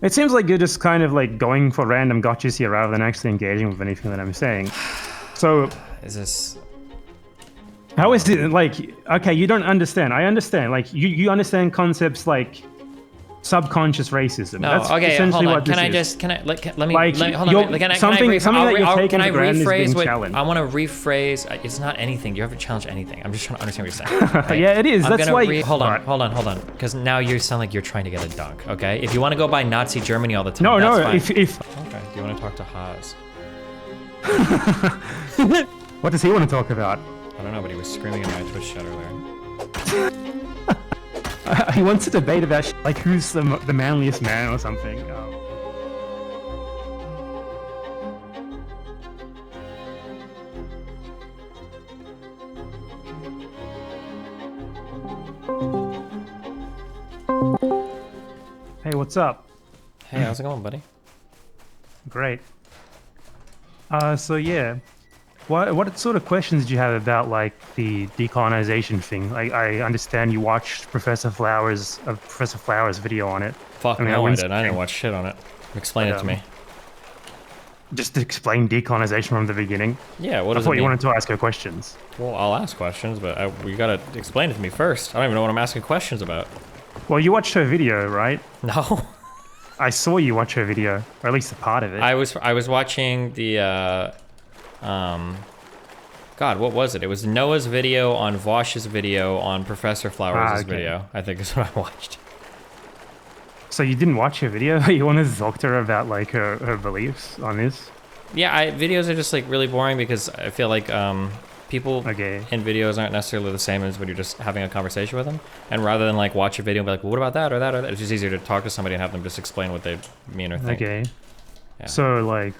It seems like you're just kind of like going for random gotchas here rather than actually engaging with anything that I'm saying. So, Is this... how is it like? Okay, you don't understand. I understand. Like you understand concepts like subconscious racism. No, That's okay, essentially hold on. what this Can I is. just, can I, like, let me, Like, hold on. you're- Can I something that you're taking can I for granted is rephrase being what, challenged. I want to rephrase, it's not anything, you haven't challenged anything. I'm just trying to understand what you're saying. Right? Yeah, it is. I'm That's gonna why. hold on, right. hold on. Because now you sound like you're trying to get a dunk, okay? If you want to go by Nazi Germany all the time, No, that's no. fine. If Okay, do you want to talk to Haas? what does he want to talk about? I don't know, but he was screaming in my Twitch chat earlier. He wants to debate about like who's the manliest man or something. Hey, what's up? Hey, how's it going, buddy? Great. So yeah, what sort of questions do you have about like the decolonization thing? Like, I understand you watched Professor Flowers' video on it. Fuck I mean, no, I wouldn't didn't. I didn't say- watch shit on it. Explain it to me. Just to explain decolonization from the beginning. Yeah, what I does it thought you mean? wanted to ask her questions. Well, I'll ask questions, but you gotta explain it to me first. I don't even know what I'm asking questions about. Well, you watched her video, right? No. I saw you watch her video, or at least a part of it. I was watching the God, what was it? It was Noah's video on Vaush's video on Professor Flowers' okay. video. I think is what I watched. So you didn't watch her video? You wanted to talk to her about like her beliefs on this? Yeah, videos are just like really boring because I feel like people Okay. in videos aren't necessarily the same as when you're just having a conversation with them. And rather than like watch a video and be like, well, what about that or that or that? It's just easier to talk to somebody and have them just explain what they mean or think. Okay. Yeah. So like,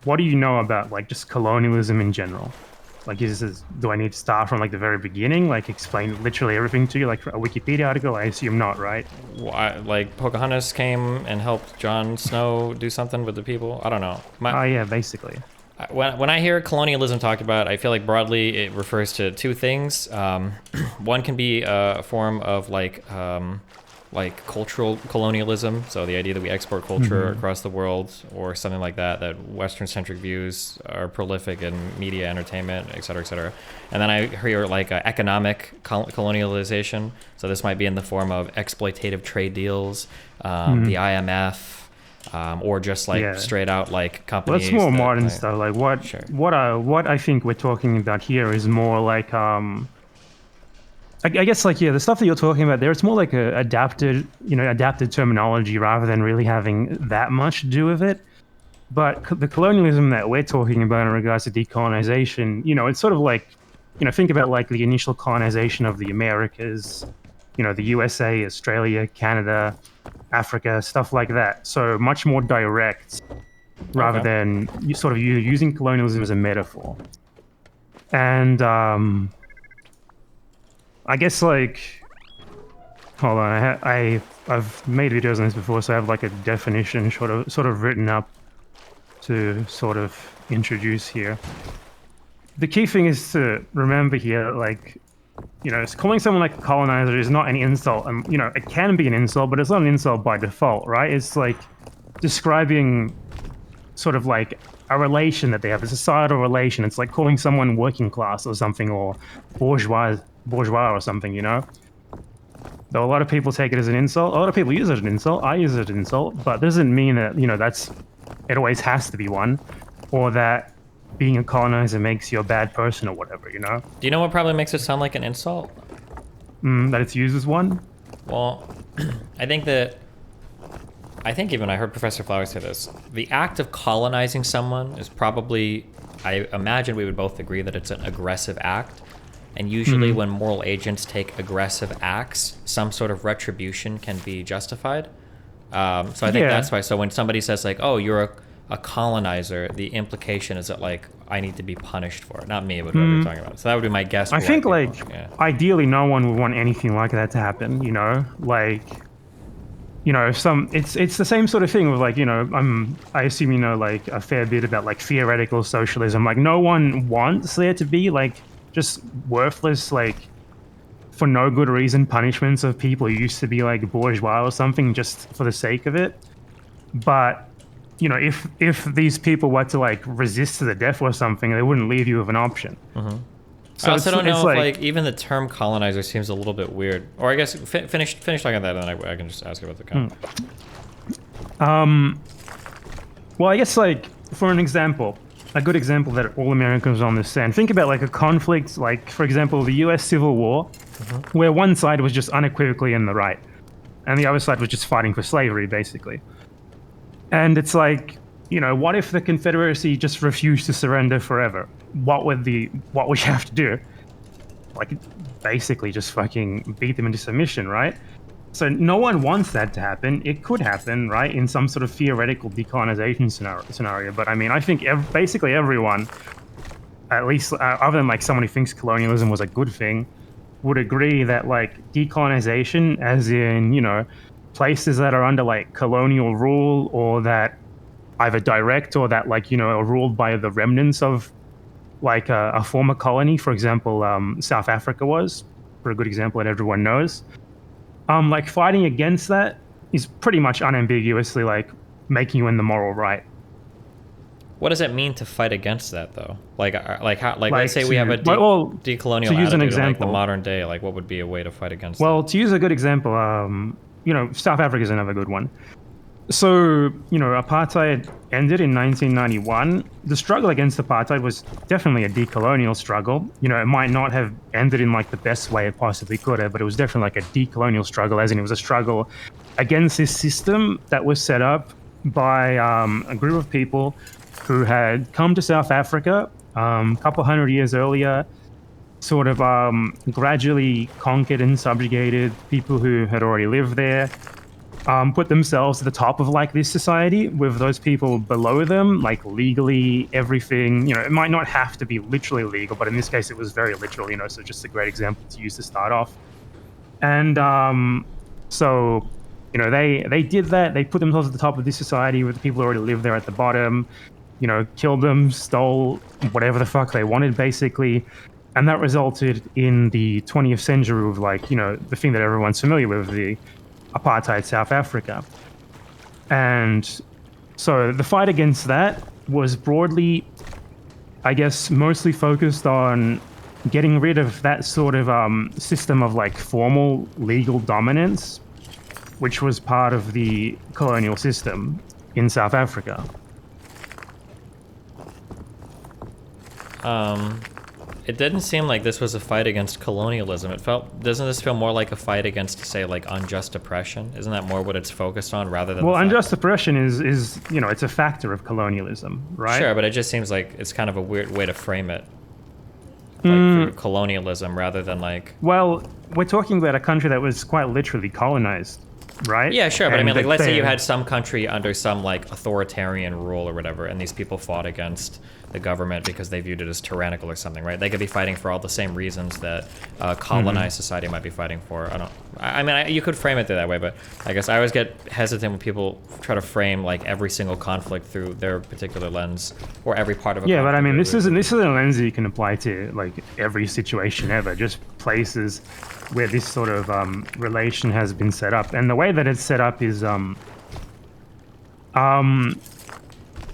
what do you know about like just colonialism in general? Like, do I need to start from like the very beginning? Like, explain literally everything to you, like a Wikipedia article? I assume not, right? Why, like Pocahontas came and helped Jon Snow do something with the people? I don't know. Oh yeah, basically. When I hear colonialism talked about, I feel like broadly it refers to two things. One can be a form of like cultural colonialism, so the idea that we export culture across the world or something like that, that Western-centric views are prolific in media, entertainment, et cetera, and then I hear like economic colonialization, so this might be in the form of exploitative trade deals, the IMF, or just like straight out like companies. Well, that's more modern like, stuff. Like what Sure. what I think we're talking about here is more like I guess like the stuff that you're talking about there, it's more like a adapted terminology rather than really having that much to do with it. But the colonialism that we're talking about in regards to decolonization, it's sort of like, think about like the initial colonization of the Americas, the USA, Australia, Canada, Africa, stuff like that. So much more direct rather than you using colonialism as a metaphor. And I guess like, hold on, I've made videos on this before, so I have like a definition sort of written up to sort of introduce here. The key thing is to remember here, like, calling someone like a colonizer is not an insult. It can be an insult, but it's not an insult by default, right? It's like describing sort of like a relation that they have, a societal relation. It's like calling someone working class or something, or bourgeois or something, Though a lot of people take it as an insult, a lot of people use it as an insult, I use it as an insult, but doesn't mean that, it always has to be one, or that being a colonizer makes you a bad person or whatever, Do you know what probably makes it sound like an insult? That it's used as one? Well, I think even I heard Professor Flowers say this. The act of colonizing someone is probably, I imagine we would both agree that it's an aggressive act. And usually when moral agents take aggressive acts, some sort of retribution can be justified. So I think that's why. So when somebody says like, oh, you're a colonizer, the implication is that like, I need to be punished for it. Not me, but whoever you're talking about. So that would be my guess. I think like, ideally no one would want anything like that to happen, Like, it's the same sort of thing with like, I assume like a fair bit about like theoretical socialism. Like no one wants there to be like just worthless, like for no good reason punishments of people who used to be like bourgeois or something just for the sake of it. But you know, if these people were to like resist to the death or something, they wouldn't leave you with an option. So I also don't know if like even the term colonizer seems a little bit weird. Or I guess finish talking about that, and then I can just ask about the conflict. Well, I guess like for an example, a good example that all Americans understand. Think about like a conflict, like for example, the U.S. Civil War, where one side was just unequivocally in the right, and the other side was just fighting for slavery, basically. And it's like, you know, what if the Confederacy just refused to surrender forever? What would you have to do? Like, basically just fucking beat them into submission, right? So no one wants that to happen. It could happen, right, in some sort of theoretical decolonization scenario. But I mean, I think basically everyone, at least other than like someone who thinks colonialism was a good thing, would agree that like decolonization, as in, you know, places that are under like colonial rule or that either direct or that like, you know, are ruled by the remnants of like a former colony. For example, South Africa was, for a good example that everyone knows. Like fighting against that is pretty much unambiguously like making you in the moral right. What does it mean to fight against that, though? Like let's say we have a decolonial to use an attitude in example, like the modern day. Like, what would be a way to fight against? Well, that? to use a good example, you know, South Africa is another good one. So, you know, apartheid ended in 1991. The struggle against apartheid was definitely a decolonial struggle. You know, it might not have ended in like the best way it possibly could have, but it was definitely like a decolonial struggle, as in it was a struggle against this system that was set up by a group of people who had come to South Africa a couple hundred years earlier, sort of gradually conquered and subjugated people who had already lived there. Put themselves at the top of like this society with those people below them, like legally everything. You know, it might not have to be literally legal, but in this case it was very literal, you know, so just a great example to use to start off. And so, you know, they did that. They put themselves at the top of this society with the people who already live there at the bottom, you know, killed them, stole whatever the fuck they wanted, basically. And that resulted in the 20th century with like, you know, the thing that everyone's familiar with, the apartheid South Africa. And so the fight against that was broadly, I guess, mostly focused on getting rid of that sort of system of like formal legal dominance, which was part of the colonial system in South Africa. It didn't seem like this was a fight against colonialism. Doesn't this feel more like a fight against, say, like unjust oppression? Isn't that more what it's focused on rather than? Well, unjust oppression is you know, it's a factor of colonialism, right? Sure, but it just seems like it's kind of a weird way to frame it. Like colonialism rather than like. Well, we're talking about a country that was quite literally colonized, right? Yeah, sure, but I mean, like, let's say you had some country under some like authoritarian rule or whatever, and these people fought against the government because they viewed it as tyrannical or something, right? They could be fighting for all the same reasons that colonized society might be fighting for. I mean, you could frame it that way, but I guess I always get hesitant when people try to frame like every single conflict through their particular lens or every part of a. Yeah, but I mean, this isn't a lens that you can apply to like every situation ever. Just places where this sort of relation has been set up, and the way that it's set up is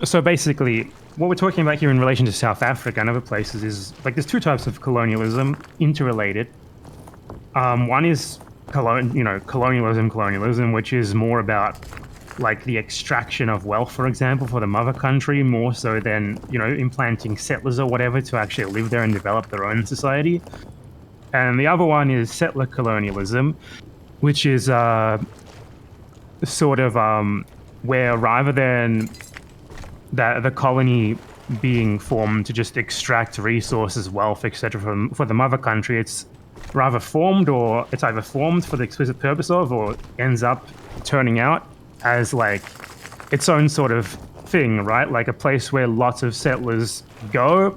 so basically. What we're talking about here in relation to South Africa and other places is like there's two types of colonialism interrelated. One is colonialism, which is more about like the extraction of wealth, for example, for the mother country, more so than, you know, implanting settlers or whatever to actually live there and develop their own society. And the other one is settler colonialism, which is sort of where rather than the colony being formed to just extract resources, wealth, etc. for the mother country, it's rather formed, or it's either formed for the explicit purpose of, or ends up turning out as like its own sort of thing, right? Like a place where lots of settlers go,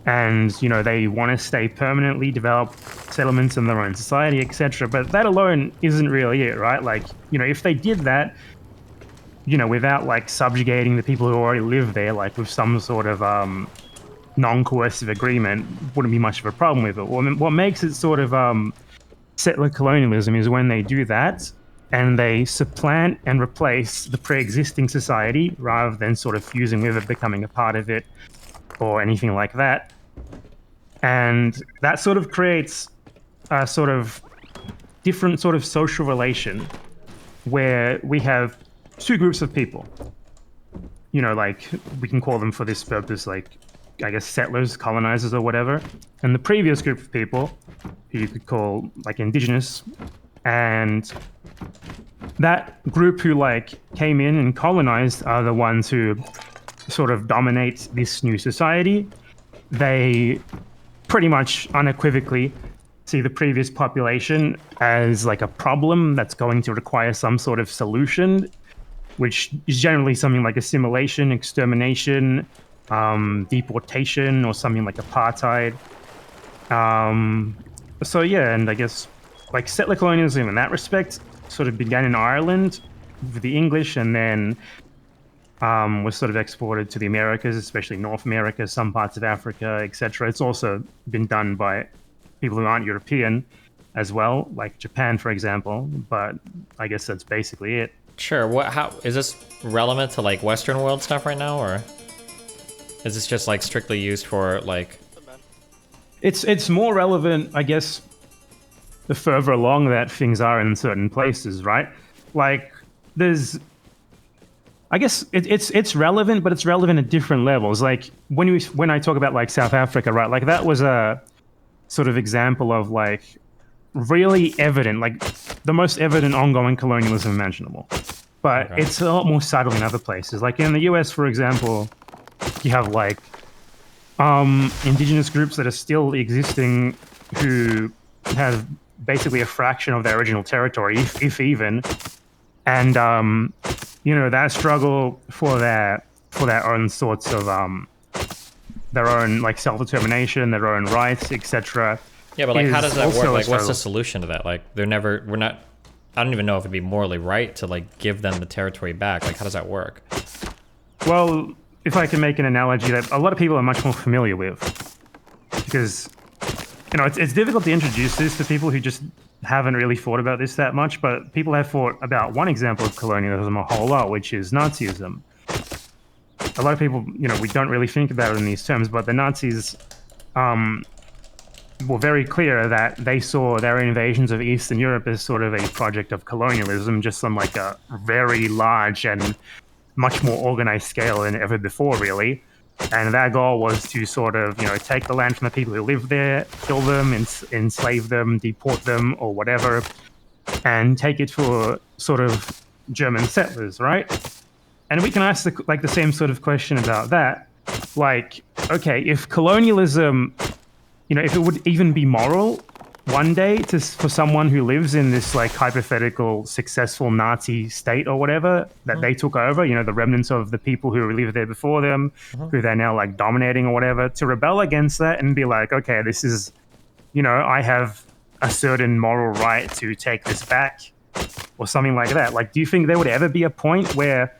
and you know they want to stay permanently, develop settlements in their own society, etc. But that alone isn't really it, right? Like, you know, if they did that, you know, without like subjugating the people who already live there, like with some sort of non-coercive agreement, wouldn't be much of a problem with it. What makes it sort of settler colonialism is when they do that, and they supplant and replace the pre-existing society rather than sort of fusing with it, becoming a part of it, or anything like that. And that sort of creates a sort of different sort of social relation where we have two groups of people. You know, like, we can call them for this purpose, like, I guess, settlers, colonizers, or whatever. And the previous group of people, who you could call, like, indigenous, and that group who, like, came in and colonized are the ones who sort of dominate this new society. They pretty much unequivocally see the previous population as like a problem that's going to require some sort of solution, which is generally something like assimilation, extermination, deportation, or something like apartheid. So yeah, and I guess like settler colonialism in that respect sort of began in Ireland with the English, and then was sort of exported to the Americas, especially North America, some parts of Africa, etc. It's also been done by people who aren't European as well, like Japan, for example. But I guess that's basically it. Sure. How is this relevant to like Western world stuff right now, or is this just like strictly used for like? It's more relevant, I guess, the further along that things are in certain places, right? Like there's. I guess it's relevant, but it's relevant at different levels. Like when I talk about like South Africa, right? Like that was a sort of example of like really evident, like the most evident ongoing colonialism imaginable. But it's a lot more subtle in other places. Like in the US, for example, you have like indigenous groups that are still existing who have basically a fraction of their original territory, if even, and you know, that struggle for their own sorts of their own like self-determination, their own rights, etc. Yeah, but like, how does that work? Like, what's the solution to that? Like, we're not. I don't even know if it'd be morally right to like give them the territory back. Like, how does that work? Well, if I can make an analogy that a lot of people are much more familiar with, because you know it's difficult to introduce this to people who just haven't really thought about this that much, but people have thought about one example of colonialism a whole lot, which is Nazism. A lot of people, you know, we don't really think about it in these terms, but the Nazis were very clear that they saw their invasions of Eastern Europe as sort of a project of colonialism, just on like a very large and much more organized scale than ever before, really. And their goal was to sort of, you know, take the land from the people who live there, kill them, enslave them, deport them, or whatever, and take it for sort of German settlers, right? And we can ask the same sort of question about that. Like, okay, if colonialism, you know, if it would even be moral one day for someone who lives in this like hypothetical successful Nazi state or whatever that they took over, you know, the remnants of the people who lived there before them, who they're now like dominating or whatever, to rebel against that and be like, okay, this is, you know, I have a certain moral right to take this back or something like that. Like, do you think there would ever be a point where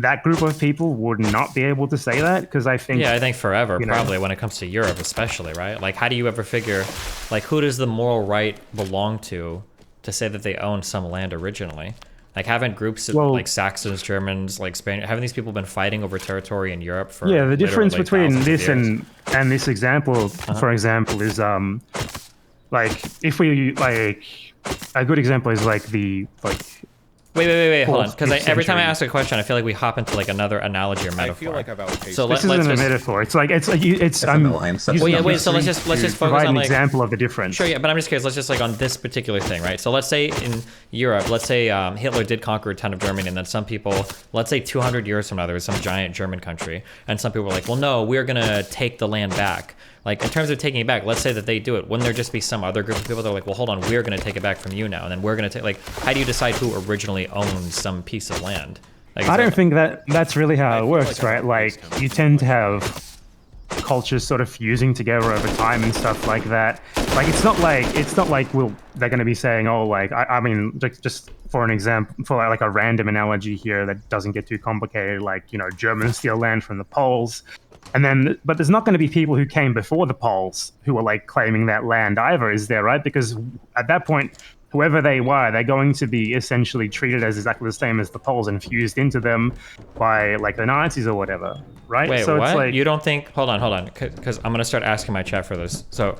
that group of people would not be able to say that? Because I think... Yeah, I think forever, probably, when it comes to Europe especially, right? Like, how do you ever figure, like, who does the moral right belong to say that they own some land originally? Like, haven't groups of, like, Saxons, Germans, like, Spaniards, haven't these people been fighting over territory in Europe for... Yeah, the difference between this and this example, for example, is, like, if we, like... A good example is, like, the, like... Wait, hold on. Because every time I ask a question, I feel like we hop into like another analogy or metaphor. I feel like I've outpaced. So this isn't a metaphor. It's like I'm. Well, yeah, wait. So let's just focus provide on an like example of the difference. Sure, yeah, but I'm just curious. Let's just like on this particular thing, right? So let's say in Europe, let's say Hitler did conquer a ton of Germany, and then some people, let's say 200 years from now, there was some giant German country, and some people were like, well, no, we're gonna take the land back. Like, in terms of taking it back, let's say that they do it. Wouldn't there just be some other group of people that are like, well, hold on, we're going to take it back from you now, and then we're going to take, like, how do you decide who originally owns some piece of land? Like, I don't think that's really how it works, right? Like, you tend to have cultures sort of fusing together over time and stuff like that. Like, it's not like they're going to be saying, oh, like, I mean, just for an example, for like a random analogy here that doesn't get too complicated, like, you know, Germans steal land from the Poles. And then, but there's not going to be people who came before the Poles who were like claiming that land either, is there, right? Because at that point, whoever they were, they're going to be essentially treated as exactly the same as the Poles and fused into them by like the Nazis or whatever, right? Wait, so what? It's like, You don't think? Hold on, because I'm gonna start asking my chat for this. So,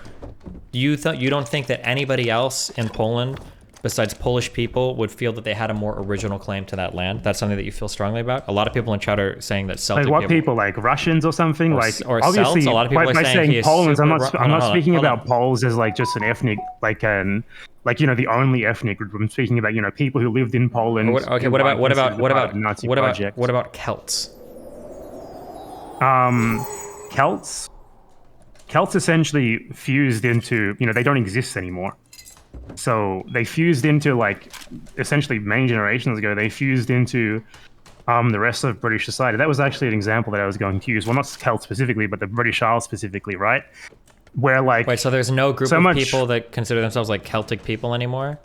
you don't think that anybody else in Poland, besides Polish people, would feel that they had a more original claim to that land? That's something that you feel strongly about. A lot of people in chat are saying that Celtic like what people, like Russians or something, or obviously, Celts. A lot of people are by saying he is Poland, I'm super- not speaking hold on. about Poles as like just an ethnic, like the only ethnic group. I'm speaking about people who lived in Poland. Okay, what about Celts? Celts essentially fused into, they don't exist anymore. So they fused into, like, essentially many generations ago, they fused into the rest of British society. That was actually an example that I was going to use. Well, not Celts specifically, but the British Isles specifically, right? Where, like... Wait, so there's no group of people that consider themselves, like, Celtic people anymore?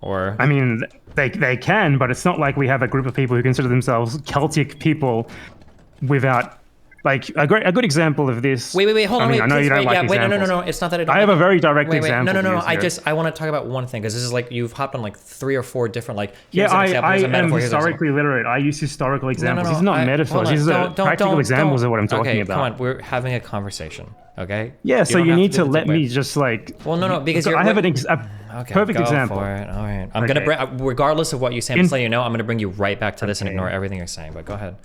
Or... I mean, they can, but it's not like we have a group of people who consider themselves Celtic people without... Like, a good example of this... Wait, hold on, I know you don't like examples. No, it's not that I don't I have a very direct example. No, I want to talk about one thing, because this is like, you've hopped on like 3 or 4 different, like, I am historically literate. I use historical examples. These are not metaphors. These are practical examples of what I'm talking about. Come on, we're having a conversation, okay? Yeah, so you need to let me just like... Well, no, because I have a perfect example. For it. All right. I'm going to bring, regardless of what you say, I'm just letting you know, I'm going to bring you right back to this and ignore everything you're saying, but go ahead.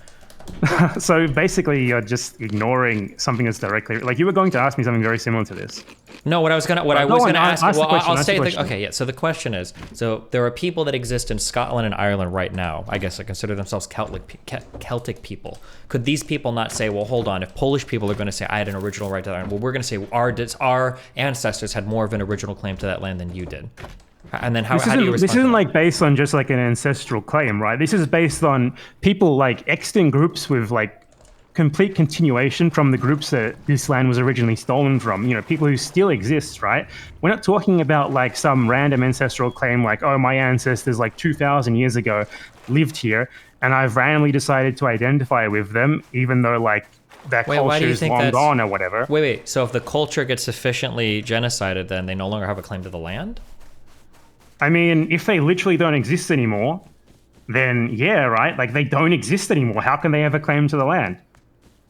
So basically, you're just ignoring something that's directly like you were going to ask me something very similar to this. No, I was gonna ask. Well, I'll say okay. Yeah. So the question is, so there are people that exist in Scotland and Ireland right now. I guess I consider themselves Celtic people. Could these people not say, well, hold on, if Polish people are going to say I had an original right to that land, well, we're going to say our ancestors had more of an original claim to that land than you did. And then how do you respond? This isn't like based on just like an ancestral claim, right? This is based on people like extant groups with like complete continuation from the groups that this land was originally stolen from. People who still exist, right? We're not talking about like some random ancestral claim like, oh, my ancestors like 2,000 years ago lived here, and I've randomly decided to identify with them, even though like that culture is long gone or whatever. Wait. So if the culture gets sufficiently genocided, then they no longer have a claim to the land? I mean, if they literally don't exist anymore, then yeah, right? Like they don't exist anymore. How can they have a claim to the land?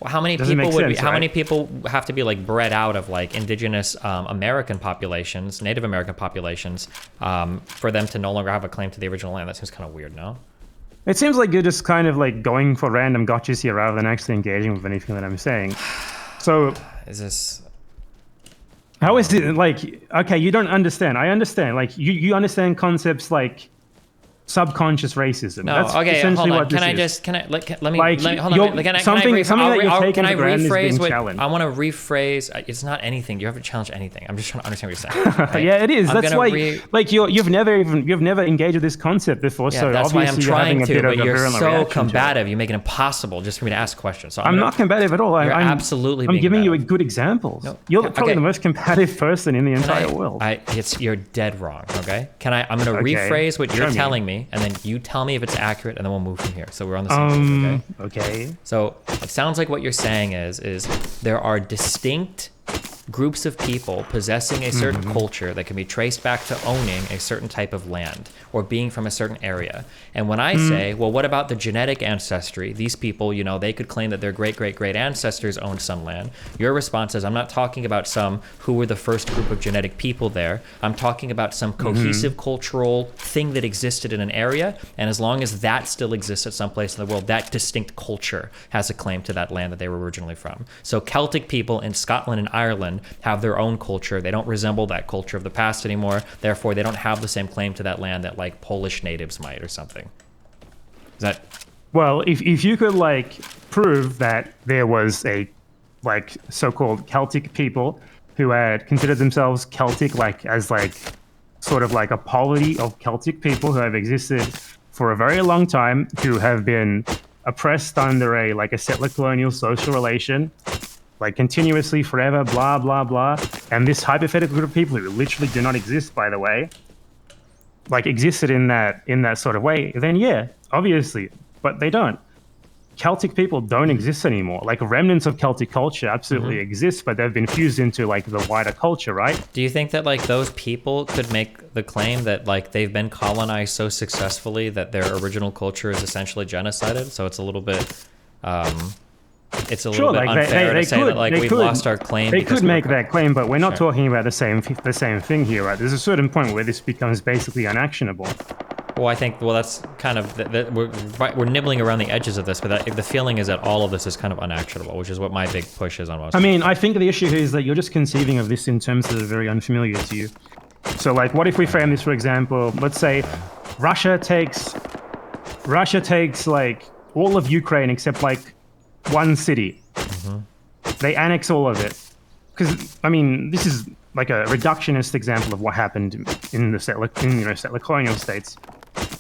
Well, how many people have to be like bred out of like indigenous American populations, Native American populations, for them to no longer have a claim to the original land? That seems kind of weird, no? It seems like you're just kind of like going for random gotchas here rather than actually engaging with anything that I'm saying. So is this... How is it like, okay, you don't understand. I understand. Like you understand concepts like subconscious racism. No, that's okay, essentially hold on. what this is. Can I rephrase? It's not anything. You haven't challenged anything. I'm just trying to understand what you're saying. Right? Yeah, it is. That's why, like, you've never engaged with this concept before. Yeah, so that's why I'm trying to. But you're so combative. You make it impossible just for me to ask questions. So I'm not combative at all. I'm absolutely. I'm giving you a good examples. No, you're probably the most combative person in the entire world. You're dead wrong. Okay. I'm going to rephrase what you're telling me. And then you tell me if it's accurate, and then we'll move from here. So we're on the same page, okay? So it sounds like what you're saying is there are distinct groups of people possessing a certain culture that can be traced back to owning a certain type of land or being from a certain area. And when I say, well, what about the genetic ancestry? These people, they could claim that their great-great-great ancestors owned some land. Your response is, I'm not talking about some who were the first group of genetic people there. I'm talking about some cohesive cultural thing that existed in an area. And as long as that still exists at some place in the world, that distinct culture has a claim to that land that they were originally from. So Celtic people in Scotland and Ireland have their own culture. They don't resemble that culture of the past anymore. Therefore, they don't have the same claim to that land that like Polish natives might or something. Is that... Well, if you could like prove that there was a like so-called Celtic people who had considered themselves Celtic like as like sort of like a polity of Celtic people who have existed for a very long time, who have been oppressed under a settler colonial social relation, like continuously forever, blah, blah, blah. And this hypothetical group of people who literally do not exist, by the way, like existed in that sort of way, then yeah, obviously, but they don't. Celtic people don't exist anymore. Like remnants of Celtic culture absolutely exist, but they've been fused into like the wider culture, right? Do you think that like those people could make the claim that like they've been colonized so successfully that their original culture is essentially genocided? So it's a little bit, it's a little bit like unfair they to say could, that like we've lost our claim. They could make that claim, but we're not Sure. talking about the same thing here, right? There's a certain point where this becomes basically unactionable. Well, I think that's kind of we're nibbling around the edges of this, but the feeling is that all of this is kind of unactionable, which is what my big push is on most. I mean, I think the issue here is that you're just conceiving of this in terms that are very unfamiliar to you. So, like, what if we frame this, for example? Let's say Russia takes like all of Ukraine except like one city. They annex all of it. Because I mean, this is like a reductionist example of what happened in the settler colonial states.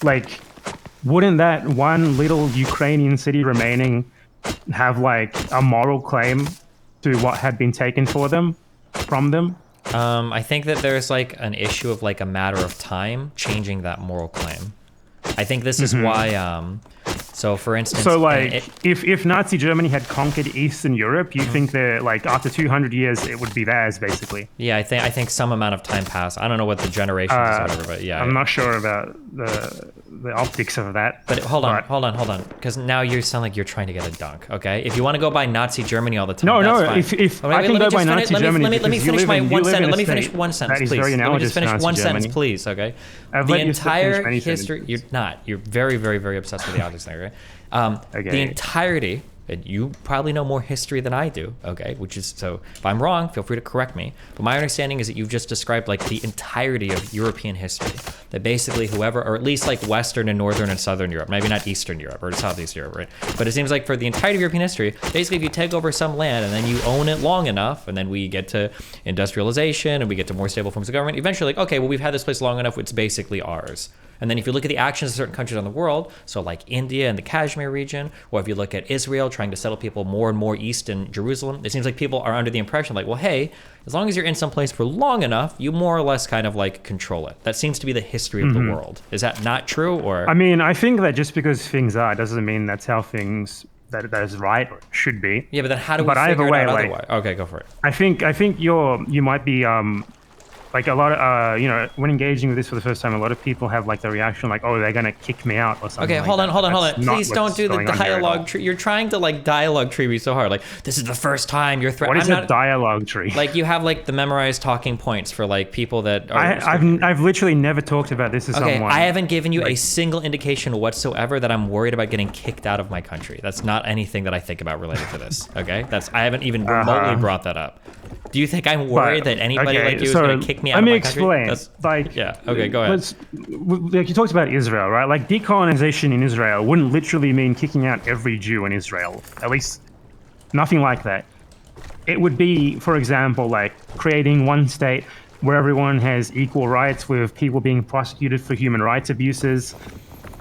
Like, wouldn't that one little Ukrainian city remaining have like a moral claim to what had been taken from them? I think that there's like an issue of like a matter of time changing that moral claim. I think this is why. So, for instance, so like if Nazi Germany had conquered Eastern Europe, you think that like after 200 years it would be theirs, basically? Yeah, I think some amount of time passed. I don't know what the generations is or whatever, but yeah. I'm not sure about the optics of that. But hold on, because now you sound like you're trying to get a dunk. Okay, if you want to go by Nazi Germany all the time, no. That's fine. If I can go by Nazi Germany, let me finish my one sentence. Let me finish one sentence, please. Let me just finish one sentence, please. Okay. The entire history. You're not. You're very, very, very obsessed with the objects there, right? The entirety, and you probably know more history than I do, okay, which is, so if I'm wrong, feel free to correct me, but my understanding is that you've just described like the entirety of European history, that basically whoever, or at least like Western and Northern and Southern Europe, maybe not Eastern Europe or Southeast Europe, right, but it seems like for the entirety of European history, basically if you take over some land and then you own it long enough, and then we get to industrialization and we get to more stable forms of government, eventually like, okay, well we've had this place long enough, it's basically ours. And then if you look at the actions of certain countries on the world, so like India and the Kashmir region, or if you look at Israel trying to settle people more and more east in Jerusalem, it seems like people are under the impression like, well, hey, as long as you're in some place for long enough, you more or less kind of like control it. That seems to be the history of the world. Is that not true? Or I mean, I think that just because things are doesn't mean that's how things that is right or should be. Yeah, but then how do we figure it out otherwise? Okay, go for it. I think you might be like a lot of when engaging with this for the first time, a lot of people have like the reaction like, oh, they're gonna kick me out or something. Okay, hold on. Please don't do the dialogue tree. You're trying to like dialogue tree me so hard. Like, this is the first time you're What is a dialogue tree? Like, you have like the memorized talking points for like people that are. I've literally never talked about this to someone. I haven't given you a single indication whatsoever that I'm worried about getting kicked out of my country. That's not anything that I think about related to this. Okay, I haven't even remotely brought that up. Do you think I'm worried that anybody like you is going to kick me out of my country? Let me explain. Like, yeah, okay, go ahead. Like you talked about Israel, right? Like decolonization in Israel wouldn't literally mean kicking out every Jew in Israel. At least nothing like that. It would be, for example, like creating one state where everyone has equal rights with people being prosecuted for human rights abuses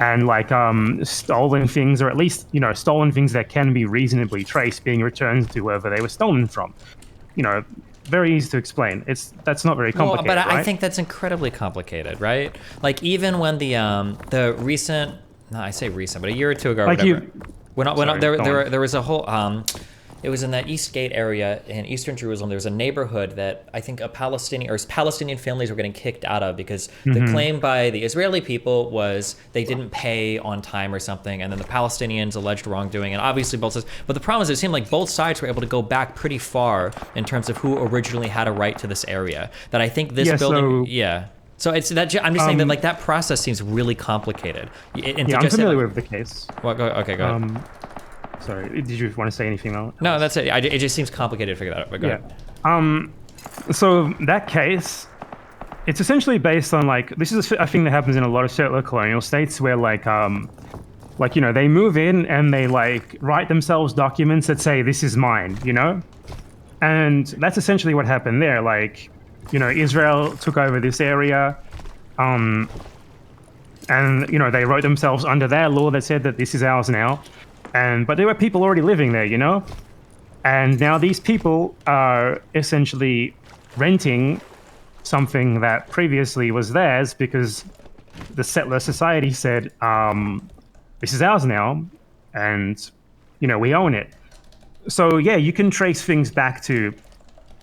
and like stolen things, or at least, stolen things that can be reasonably traced being returned to wherever they were stolen from. Very easy to explain. That's not very complicated, but right? I think that's incredibly complicated, right? Like even when the recent, no, I say recent, but a year or two ago, or like whatever, there was a whole it was in that East Gate area in Eastern Jerusalem. There was a neighborhood that I think Palestinian families were getting kicked out of because the claim by the Israeli people was they didn't pay on time or something, and then the Palestinians alleged wrongdoing, and obviously both sides. But the problem is it seemed like both sides were able to go back pretty far in terms of who originally had a right to this area. That I think this building, So it's that. I'm just saying that like that process seems really complicated. And I'm familiar with the case. Well, go ahead. Sorry, did you want to say anything else? No, that's it. It just seems complicated to figure that out, but go ahead. So that case, it's essentially based on like, this is a thing that happens in a lot of settler colonial states where like, they move in and they like write themselves documents that say, this is mine, And that's essentially what happened there. Like, Israel took over this area, and, they wrote themselves under their law that said that this is ours now. But there were people already living there, And now these people are essentially renting something that previously was theirs because the settler society said, this is ours now. And we own it. So yeah, you can trace things back to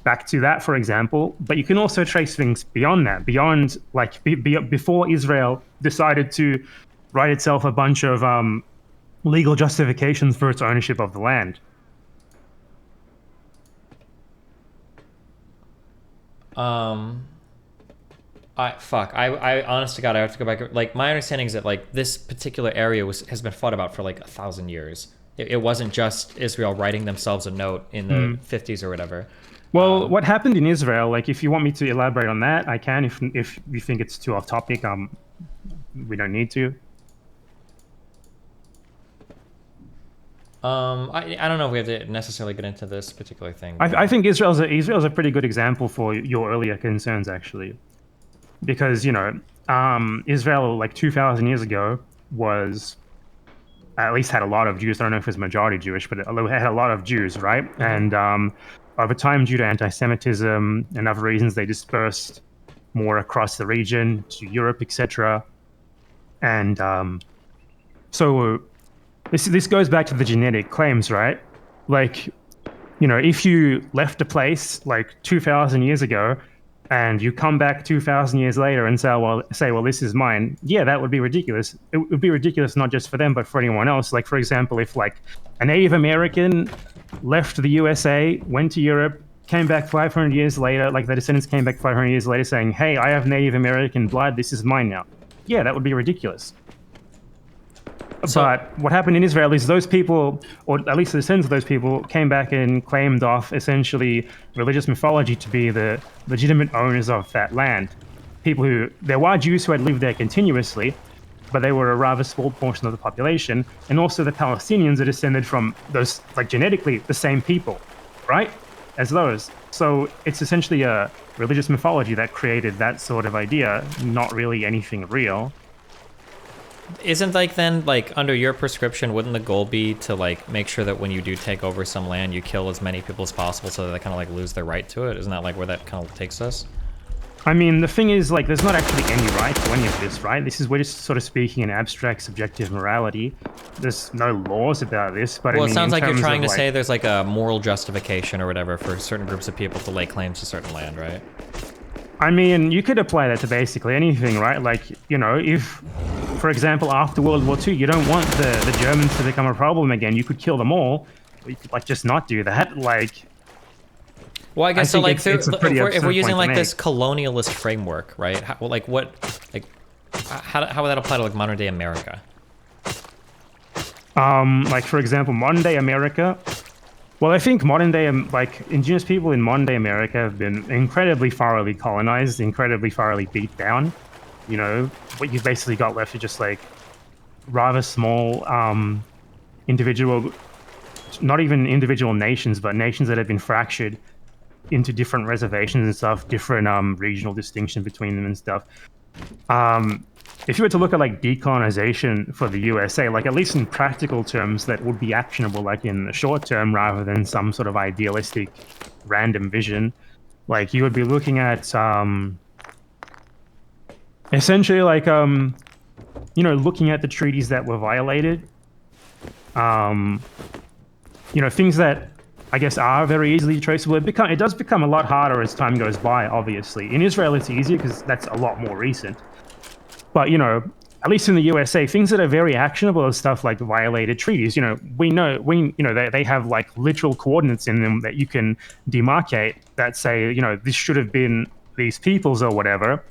that, for example, but you can also trace things beyond that, beyond like before Israel decided to write itself a bunch of legal justifications for its ownership of the land. I honest to God, I have to go back. Like, my understanding is that like this particular area has been fought about for like 1,000 years. It wasn't just Israel writing themselves a note in the 50s or whatever. Well, what happened in Israel, like if you want me to elaborate on that, I can. If you think it's too off topic, we don't need to. I don't know if we have to necessarily get into this particular thing. I think Israel's a pretty good example for your earlier concerns, actually, because Israel like 2,000 years ago was at least had a lot of Jews. I don't know if it was majority Jewish, but it had a lot of Jews, right? And over time, due to anti-Semitism and other reasons, they dispersed more across the region to Europe, etc. And so this goes back to the genetic claims, right? Like, if you left a place like 2,000 years ago and you come back 2,000 years later and say, well, this is mine. Yeah, that would be ridiculous. It would be ridiculous not just for them, but for anyone else. Like, for example, if like a Native American left the USA, went to Europe, came back 500 years later, like the descendants came back 500 years later saying, hey, I have Native American blood, this is mine now. Yeah, that would be ridiculous. But what happened in Israel is those people, or at least the descendants of those people, came back and claimed off essentially religious mythology to be the legitimate owners of that land. There were Jews who had lived there continuously, but they were a rather small portion of the population. And also the Palestinians are descended from those, like genetically, the same people, right? As those. So it's essentially a religious mythology that created that sort of idea, not really anything real. Isn't like then like under your prescription, wouldn't the goal be to like make sure that when you do take over some land, you kill as many people as possible so that they kind of like lose their right to it? Isn't that like where that kind of takes us? I mean, the thing is, like, there's not actually any right to any of this, right? We're just sort of speaking in abstract, subjective morality. There's no laws about this, but well, I mean, it sounds like you're trying to like, say there's like a moral justification or whatever for certain groups of people to lay claims to certain land, right? I mean, you could apply that to basically anything, right? Like, if, for example, after World War II, you don't want the Germans to become a problem again, you could kill them all, or you could, like, just not do that, like... Well, I guess so. Like, if we're using like this make. colonialist framework, right? How would that apply to like modern day America? Like for example, modern day America. Well, I think modern day, like indigenous people in modern day America have been incredibly thoroughly colonized, incredibly thoroughly beat down. What you've basically got left is just like rather small individual, not even individual nations, but nations that have been fractured into different reservations and stuff, different regional distinction between them and stuff. If you were to look at like decolonization for the USA, like at least in practical terms, that would be actionable like in the short term rather than some sort of idealistic random vision. Like you would be looking at essentially like looking at the treaties that were violated. Things that I guess are very easily traceable. It does become a lot harder as time goes by, obviously. In Israel, it's easier because that's a lot more recent. But, at least in the USA, things that are very actionable are stuff like violated treaties. They have like literal coordinates in them that you can demarcate that say, this should have been these people's or whatever.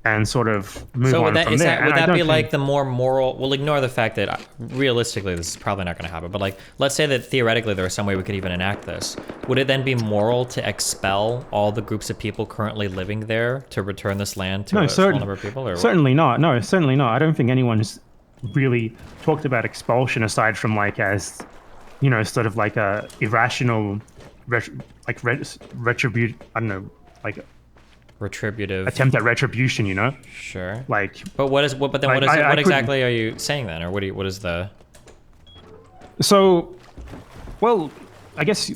And sort of move on from there. Would that be like the more moral? We'll ignore the fact that realistically this is probably not going to happen. But like, let's say that theoretically there was some way we could even enact this. Would it then be moral to expel all the groups of people currently living there to return this land to a small number of people? Or certainly not. No, certainly not. I don't think anyone's really talked about expulsion aside from like as, sort of like a irrational, retributive. I don't know, like. Retributive attempt at retribution, Sure. Like, but what exactly are you saying then, or what is the? So, well, I guess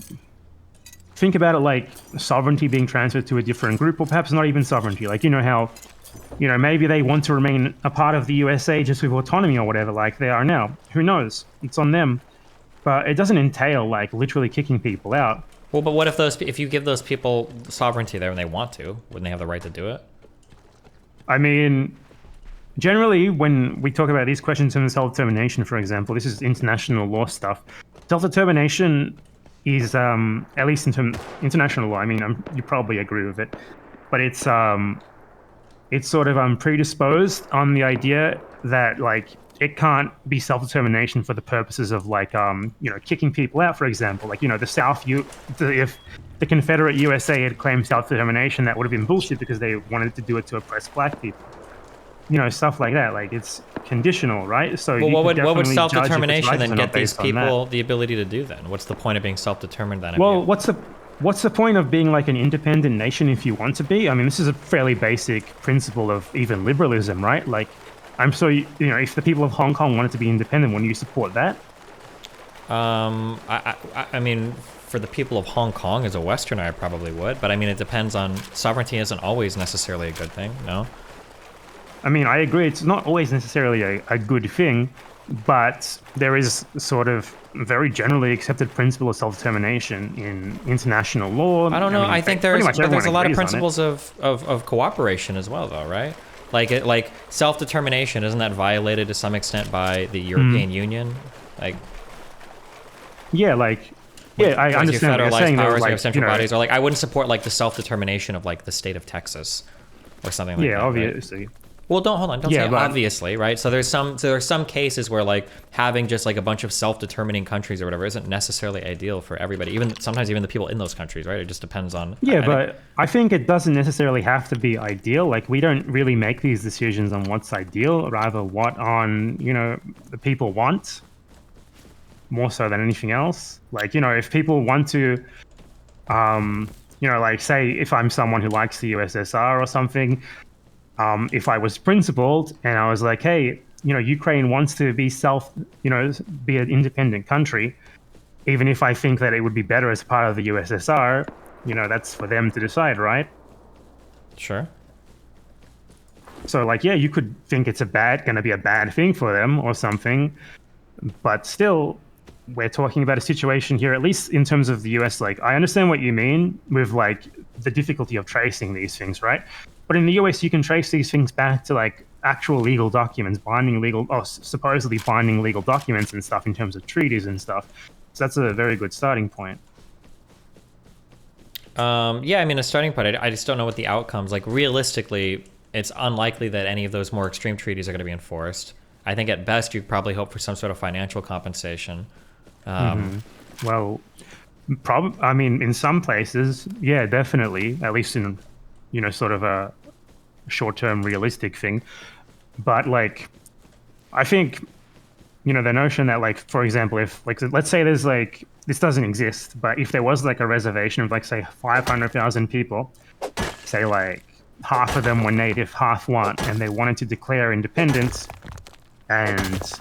think about it like sovereignty being transferred to a different group, or perhaps not even sovereignty. Like how, maybe they want to remain a part of the USA just with autonomy or whatever, like they are now. Who knows? It's on them. but it doesn't entail like literally kicking people out. Well, but what if you give those people sovereignty there and they want to? Wouldn't they have the right to do it? I mean, generally, when we talk about these questions in self-determination, for example, this is international law stuff. Self-determination is, at least in international law, I mean, you probably agree with it, but it's sort of predisposed on the idea that like it can't be self-determination for the purposes of like kicking people out, for example. Like the South, if the Confederate USA had claimed self-determination, that would have been bullshit because they wanted to do it to oppress black people. Stuff like that. Like it's conditional, right? So well, what would self self-determination then get these people the ability to do then? What's the point of being self-determined then? Well, what's the point of being like an independent nation if you want to be? I mean, this is a fairly basic principle of even liberalism, right? Like, if the people of Hong Kong wanted to be independent, wouldn't you support that? I mean, for the people of Hong Kong as a Westerner, I probably would. But I mean, it depends on sovereignty isn't always necessarily a good thing, no? I mean, I agree. It's not always necessarily a good thing, but there is sort of very generally accepted principle of self-determination in international law. I don't know. I think there's a lot of principles of cooperation as well, though, right? Like self-determination, isn't that violated to some extent by the European Union? Like, yeah, I understand what you're saying. Powers, like, you have central bodies, or like I wouldn't support like the self-determination of like the state of Texas or something like that. Yeah, obviously. Right? Well, don't say obviously, right? So there are some cases where like having just like a bunch of self-determining countries or whatever isn't necessarily ideal for everybody. Sometimes even the people in those countries, right? It just depends on. Yeah, I think it doesn't necessarily have to be ideal. Like we don't really make these decisions on what's ideal, rather what the people want, more so than anything else. Like if people want to, like say if I'm someone who likes the USSR or something. If I was principled and I was like, hey, Ukraine wants to be be an independent country, even if I think that it would be better as part of the USSR, that's for them to decide, right? Sure. So like, yeah, you could think it's going to be a bad thing for them or something, but still, we're talking about a situation here, at least in terms of the US. Like, I understand what you mean with like the difficulty of tracing these things, right? But in the US, you can trace these things back to like actual legal documents, supposedly binding legal documents and stuff in terms of treaties and stuff. So that's a very good starting point. Yeah, I mean, a starting point. I just don't know what the outcomes. Like realistically, it's unlikely that any of those more extreme treaties are going to be enforced. I think at best you probably hope for some sort of financial compensation. Well, I mean, in some places, yeah, definitely. At least in sort of a short-term realistic thing. But like, I think, the notion that like, for example, if like, let's say there's like, this doesn't exist, but if there was like a reservation of like, say 500,000 people, say like half of them were native, half weren't, and they wanted to declare independence, and,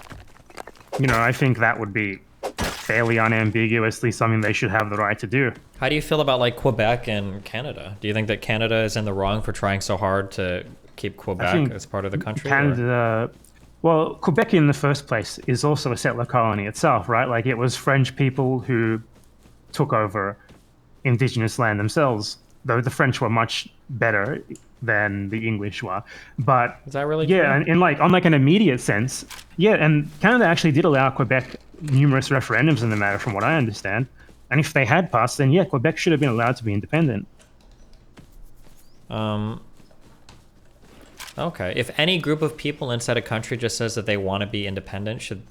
I think that would be fairly unambiguously something they should have the right to do. How do you feel about like Quebec and Canada? Do you think that Canada is in the wrong for trying so hard to keep Quebec as part of the country? Canada, well, Quebec in the first place is also a settler colony itself, right? Like it was French people who took over indigenous land themselves, though the French were much better than the English were. But is that really true? And in like on like an immediate sense, yeah, and Canada actually did allow Quebec numerous referendums in the matter, from what I understand. And if they had passed, then yeah, Quebec should have been allowed to be independent. Okay. If any group of people inside a country just says that they want to be independent, should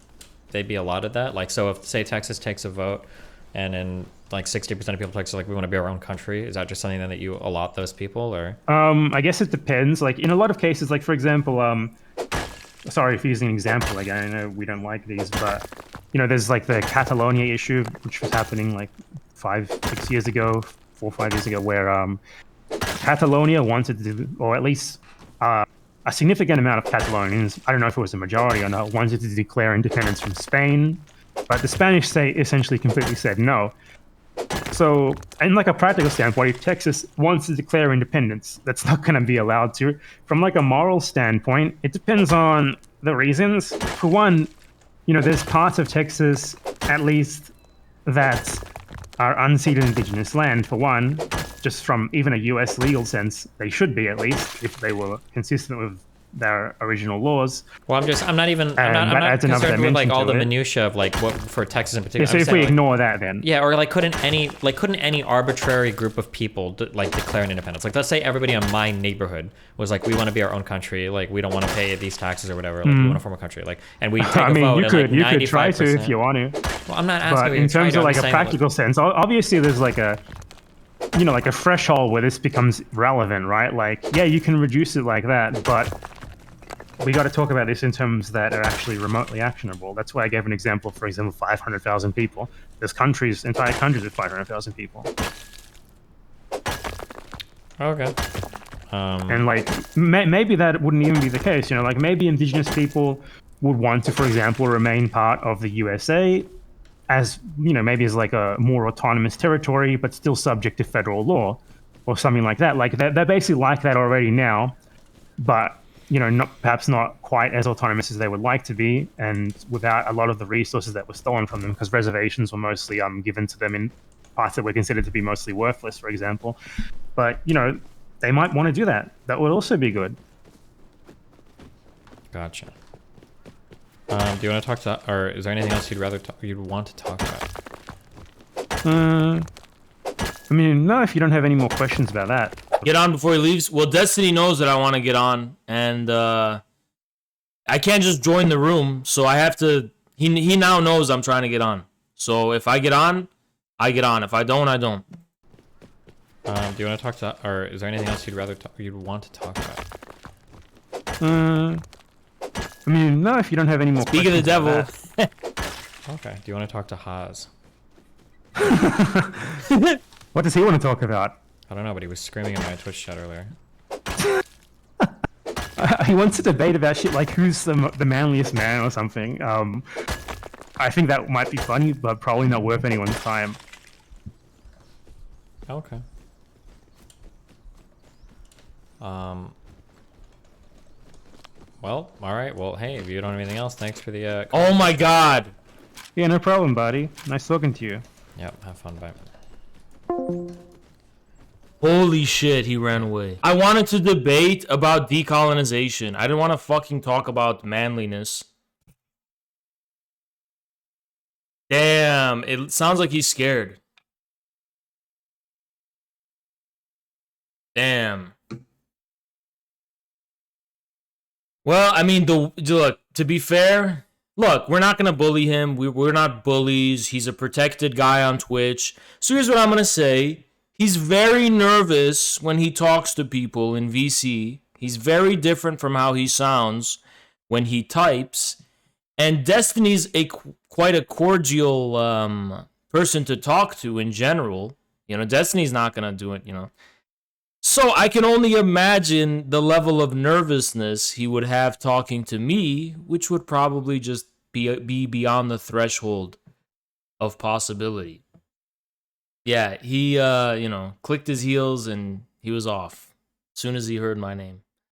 they be allotted that? Like, so if, say, Texas takes a vote and then like 60% of people Texas are like, we want to be our own country, is that just something then that you allot those people, or? I guess it depends. Like, in a lot of cases, like, for example, sorry for using an example, like, I know we don't like these, but, there's like the Catalonia issue, which was happening like 4 or 5 years ago, where Catalonia wanted to, or at least a significant amount of Catalonians, I don't know if it was a majority or not, wanted to declare independence from Spain, but the Spanish state essentially completely said no. So, in like a practical standpoint, if Texas wants to declare independence, that's not going to be allowed to. From like a moral standpoint, it depends on the reasons. For one, there's parts of Texas at least that are unceded indigenous land, for one, just from even a US legal sense, they should be, at least, if they were consistent with their original laws. Well, I'm not even, I'm And that not adds another concerned with like dimension all to the it. minutia of like what for Texas in particular. Yeah, so I'm if saying, we like, ignore that, then yeah, or like couldn't any arbitrary group of people like declare an independence? Like, let's say everybody in my neighborhood was like, we want to be our own country, like we don't want to pay these taxes or whatever, like we want to form a country, like, and we take I a mean, vote you and could like 95%. you could try to if you want to. Well, I'm not asking But you in to try terms to, of I'm like just a saying that, practical sense, obviously there's like a, you know, like a threshold where this becomes relevant, right? Like, yeah, you can reduce it like that, but we got to talk about this in terms that are actually remotely actionable. That's why I gave an example, for example, 500,000 people. There's countries, entire countries with 500,000 people. okay. And like, maybe that wouldn't even be the case. You know, like maybe indigenous people would want to, for example, remain part of the USA as, you know, maybe as like a more autonomous territory, but still subject to federal law or something like that. Like they're basically like that already now, but, you know, perhaps not quite as autonomous as they would like to be, and without a lot of the resources that were stolen from them, because reservations were mostly given to them in parts that were considered to be mostly worthless, for example. But, you know, they might want to do that. That would also be good. Gotcha. Do you want to talk to, or is there anything else you'd want to talk about? I mean, no, if you don't have any more questions about that. Get on before he leaves. Well, Destiny knows that I want to get on, and I can't just join the room, so I have to. He now knows I'm trying to get on. So if I get on, I get on. If I don't, I don't. Do you want to talk to, or is there anything else you'd want to talk about? I mean, no, if you don't have any more Speak of the questions devil. Okay. Do you want to talk to Haas? What does he want to talk about? I don't know, but he was screaming in my Twitch chat earlier. He wants to debate about shit like who's the manliest man or something. I think that might be funny, but probably not worth anyone's time. Okay. Well, all right. Well, hey, if you don't have anything else, thanks for the. Oh my God. Yeah, no problem, buddy. Nice talking to you. Yep. Have fun. Bye. Holy shit, he ran away. I wanted to debate about decolonization. I didn't want to fucking talk about manliness. Damn, it sounds like he's scared. Damn. Well, I mean, look, to be fair, look, we're not going to bully him. We're not bullies. He's a protected guy on Twitch. So here's what I'm going to say. He's very nervous when he talks to people in VC. He's very different from how he sounds when he types. And Destiny's quite a cordial person to talk to in general. You know, Destiny's not going to do it, you know. So I can only imagine the level of nervousness he would have talking to me, which would probably just be beyond the threshold of possibility. Yeah, he, you know, clicked his heels and he was off as soon as he heard my name.